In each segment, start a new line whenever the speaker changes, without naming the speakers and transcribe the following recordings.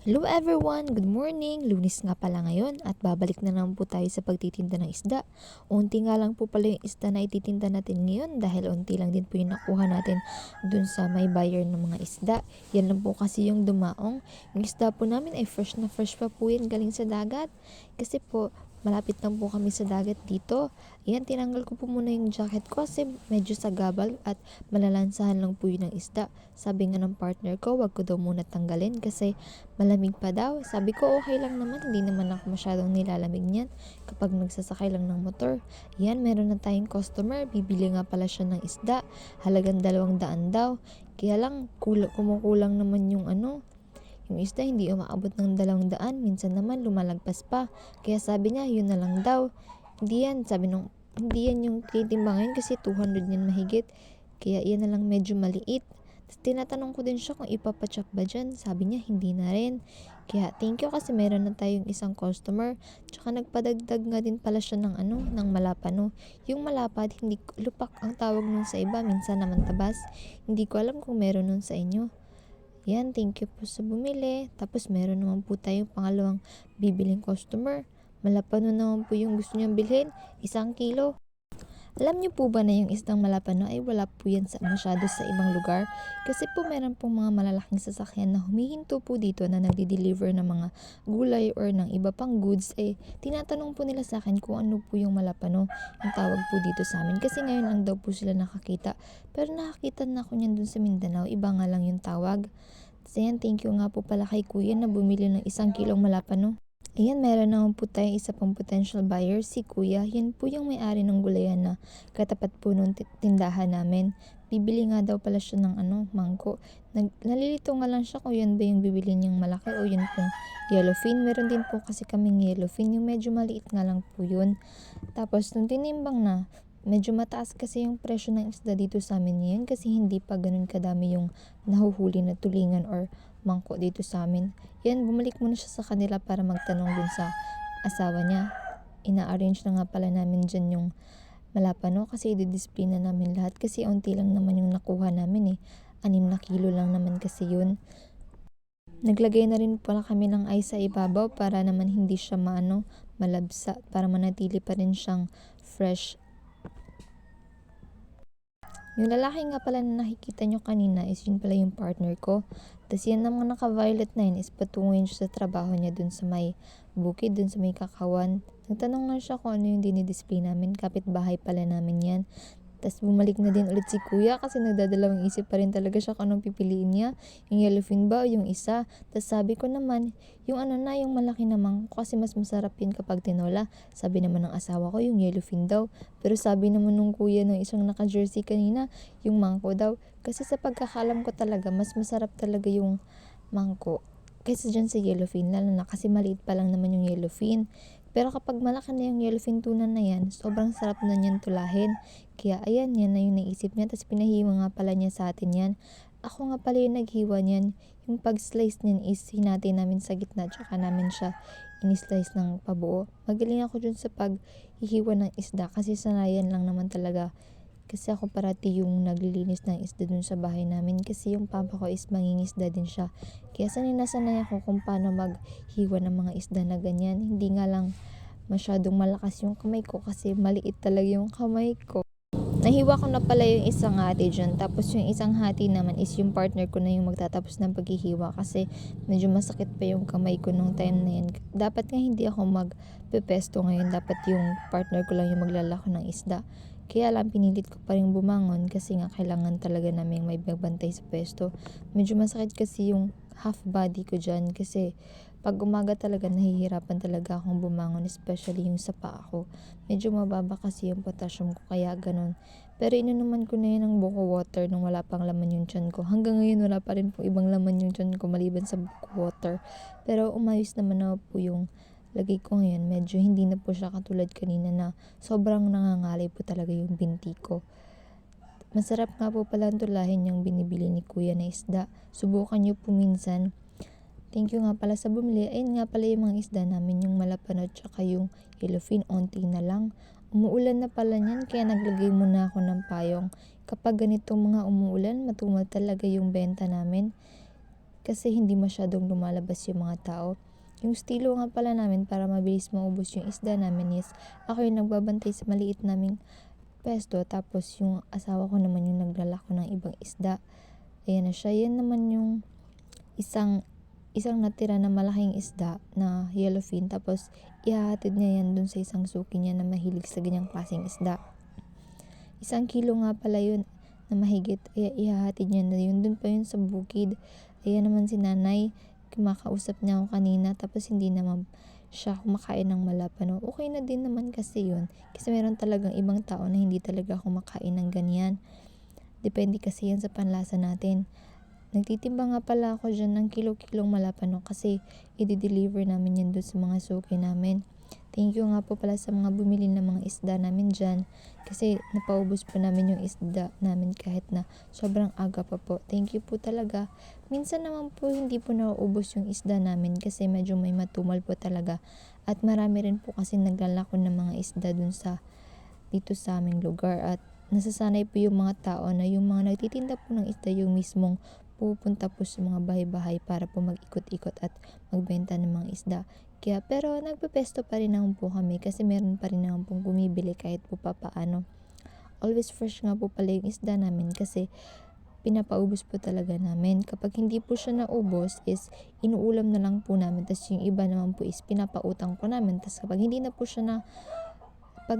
Hello everyone! Good morning! Lunes nga pala ngayon at babalik na naman po tayo sa pagtitinda ng isda. Unti nga lang po pala yung isda na ititinda natin ngayon dahil unti lang din po yung nakuha natin dun sa may buyer ng mga isda. Yan lang po kasi yung dumaong. Yung isda po namin ay fresh na fresh pa po yan galing sa dagat. Kasi po malapit lang po kami sa dagat dito. Ayan, tinanggal ko po muna yung jacket ko kasi medyo sagabal at malalansahan lang po yun ng isda. Sabi nga ng partner ko, wag ko daw muna tanggalin kasi malamig pa daw. Sabi ko okay lang naman, hindi naman ako masyadong nilalamig niyan kapag nagsasakay lang ng motor. Yan, meron na tayong customer, bibili nga pala siya ng isda. Halagang 200 daw. Kaya lang, kumukulang naman yung isda hindi umaabot ng 200, minsan naman lumalagpas pa. Kaya sabi niya, yun na lang daw. Hindi yan yung titimbangan kasi 200 yan mahigit. Kaya yan na lang medyo maliit. Tapos tinatanong ko din siya kung ipapachop ba dyan. Sabi niya, hindi na rin. Kaya thank you kasi meron na tayong isang customer. Tsaka nagpadagdag nga din pala siya ng malapano. Yung malapad, hindi lupak ang tawag nun sa iba. Minsan naman tabas. Hindi ko alam kung meron nun sa inyo. Yan, thank you po sa bumili. Tapos meron naman po tayong pangalawang bibiling customer. Malapano naman po yung gusto niyang bilhin. 1 kilo. Alam niyo po ba na yung isdang malapano ay wala po yan masyado sa ibang lugar? Kasi po meron pong mga malalaking sasakyan na humihinto po dito na nagdi-deliver ng mga gulay or ng iba pang goods. Tinatanong po nila sa akin kung ano po yung malapano, yung tawag po dito sa amin. Kasi ngayon lang daw po sila nakakita. Pero nakakita na ako niyan dun sa Mindanao, iba nga lang yung tawag. So yan, thank you nga po pala kay kuya na bumili ng 1 kilong malapano. Ayan, meron naman po tayong isa pang potential buyer, si kuya. Yan po yung may-ari ng gulayan na katapat po nung tindahan namin. Bibili nga daw pala siya ng mangko. Nalilito nga lang siya kung yan ba yung bibili niyang malaki o yun pong yellowfin. Meron din po kasi kaming yellowfin, yung medyo maliit nga lang po yun. Tapos nung tinimbang na, medyo mataas kasi yung presyo ng isda dito sa amin ngayon kasi hindi pa ganun kadami yung nahuhuli na tulingan or mangko dito sa amin. Yan, bumalik muna siya sa kanila para magtanong dun sa asawa niya. Ina-arrange na nga pala namin dyan yung malapano kasi i-display na namin lahat kasi unti lang naman yung nakuha namin 6 kilo lang naman kasi yun. Naglagay na rin pala kami ng ice sa ibabaw para naman hindi siya malabsa, para manatili pa rin siyang fresh. Yung lalaki nga pala na nakikita nyo kanina is yun pala yung partner ko. Tapos yan namang naka-violet na yun is patunguin siya sa trabaho niya dun sa may bukid, dun sa may kakawan. Nagtanong nga siya kung ano yung dinidisplay namin. Kapit-bahay pala namin yan. Tapos bumalik na din ulit si kuya kasi nagdadalawang isip pa rin talaga siya kung anong pipiliin niya. Yung yellowfin ba o yung isa. Tapos sabi ko naman, yung yung malaki naman kasi mas masarap yun kapag tinola. Sabi naman ng asawa ko yung yellowfin daw. Pero sabi naman nung kuya ng isang naka-jersey kanina, yung mangko daw. Kasi sa pagkakalam ko talaga, mas masarap talaga yung mangko kaysa dyan sa yellowfin. Lalo na kasi maliit pa lang naman yung yellowfin. Pero kapag malaki na yung yellowfin tuna na yan, sobrang sarap na niyan tulahin. Kaya ayan, yan na yung naisip niya. Tapos pinahiwa nga pala niya sa atin yan. Ako nga pala yung naghiwa niyan. Yung pag-slice niyan is hinati namin sa gitna. Tsaka namin siya in-slice ng pabuo. Magaling ako dun sa paghihiwa ng isda. Kasi sanayan lang naman talaga. Kasi ako parati yung naglilinis ng isda dun sa bahay namin. Kasi yung papa ko is mangingisda din siya. Kaya sanay na sanay ako kung paano maghiwa ng mga isda na ganyan. Hindi nga lang masyadong malakas yung kamay ko kasi maliit talaga yung kamay ko. Nahiwa ko na pala yung isang hati dyan. Tapos yung isang hati naman is yung partner ko na yung magtatapos ng paghihiwa kasi medyo masakit pa yung kamay ko nung time na yan. Dapat nga hindi ako magpepesto ngayon. Dapat yung partner ko lang yung maglalako ng isda. Kaya lang pinilit ko pa rin bumangon kasi nga kailangan talaga namin may magbantay sa pwesto. Medyo masakit kasi yung half body ko dyan kasi pag umaga talaga nahihirapan talaga akong bumangon, especially yung sa paa ko. Medyo mababa kasi yung potassium ko kaya ganun. Pero inunuman ko na yun ng buko water nung wala pang laman yung tiyan ko. Hanggang ngayon wala pa rin po ibang laman yung tiyan ko maliban sa buko water. Pero umayos naman na po yung lagay ko ngayon. Medyo hindi na po siya katulad kanina na sobrang nangangalay po talaga yung binti ko. Masarap nga po pala tulahin yung binibili ni kuya na isda. Subukan nyo po minsan. Thank you nga pala sa bumili. Ayun nga pala yung mga isda namin, yung malapanot tsaka yung yellowfin, onti na lang. Umuulan na pala niyan kaya naglagay muna ako ng payong. Kapag ganitong mga umuulan, matumal talaga yung benta namin. kasi hindi masyadong lumalabas yung mga tao. Yung estilo nga pala namin para mabilis maubos yung isda namin is ako yung nagbabantay sa maliit naming pesto, tapos yung asawa ko naman yung naglalako ng ibang isda. Ayan na siya. Yan naman yung isang natira na malaking isda na yellowfin, tapos ihahatid niya yan dun sa isang suki niya na mahilig sa ganyang klaseng isda. 1 kilo nga pala yun na mahigit, ihahatid niya na yun. Dun pa yun sa bukid. Ayan naman si nanay, kumakausap niya ako kanina, tapos hindi naman siya kumakain ng malapano. Okay na din naman kasi yun. Kasi meron talagang ibang tao na hindi talaga kumakain ng ganyan. Depende kasi yan sa panlasa natin. Nagtitimbang nga pala ako dyan ng kilo-kilong malapano kasi i-deliver namin yan doon sa mga suki namin. Thank you nga po pala sa mga bumili ng mga isda namin dyan kasi napaubos po namin yung isda namin kahit na sobrang aga pa po. Thank you po talaga. Minsan naman po hindi po nauubos yung isda namin kasi medyo may matumal po talaga, at marami rin po kasi naglalako ng mga isda dun sa dito sa aming lugar, at nasasanay po yung mga tao na yung mga nagtitinda po ng isda yung mismong pupunta po sa mga bahay-bahay para po mag-ikot-ikot at magbenta ng mga isda. Kaya pero nagpepesto pa rin naman po kami kasi meron pa rin naman pong bumibili kahit po papaano. Always fresh nga po pala yung isda namin kasi pinapaubos po talaga namin. Kapag hindi po siya naubos is inuulam na lang po namin, tapos yung iba naman po is pinapautang po namin. Tapos pag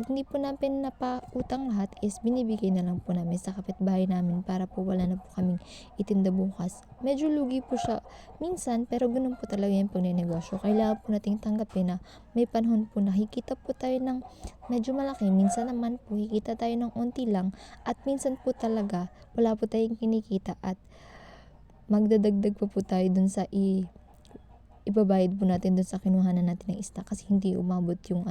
hindi po namin napautang lahat is binibigay na lang po namin sa kapitbahay namin para po wala na po kaming itinda bukas. Medyo lugi po siya minsan, pero ganun po talaga yung pagnenegosyo. Kailangan po nating tanggapin na may panahon po na hikita po tayo ng medyo malaki, minsan naman po hikita tayo ng unti lang, at minsan po talaga wala po tayong kinikita at magdadagdag po tayo dun sa ibabayad po natin dun sa kinuhanan natin ng isda kasi hindi umabot yung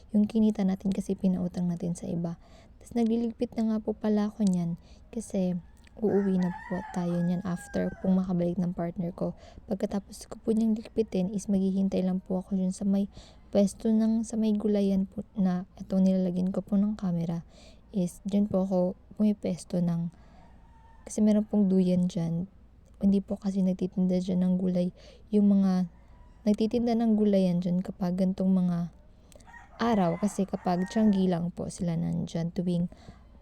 yung kinita natin kasi pinautang natin sa iba. Tapos nagliligpit na nga po pala ako niyan kasi uuwi na po tayo niyan after pong makabalik ng partner ko. Pagkatapos ko po niyang ligpitin is maghihintay lang po ako dun sa may pwesto ng sa may gulayan po na itong nilalagyan ko po ng camera, is dyan po ako pumipesto ng kasi meron pong duyan dyan. Hindi po kasi nagtitinda dyan ng gulay. Yung mga nagtitinda ng gulayan dyan kapag gantong mga araw, kasi kapag tiyanggi lang po sila nandyan tuwing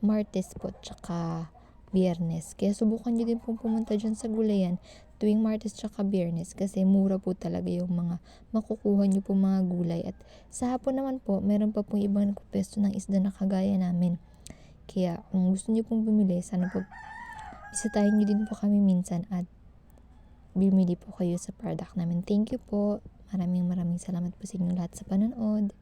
Martes po tsaka Biyernes. Kaya subukan nyo din pong pumunta dyan sa gulayan tuwing Martes tsaka Biyernes kasi mura po talaga yung mga makukuha nyo po mga gulay. At sa hapon naman po, meron pa pong ibang nagpupesto ng isda na kagaya namin. Kaya kung gusto nyo pong bumili, sana po bisitahin nyo din po kami minsan at bumili po kayo sa product namin. Thank you po. Maraming salamat po sa inyo lahat sa panonood.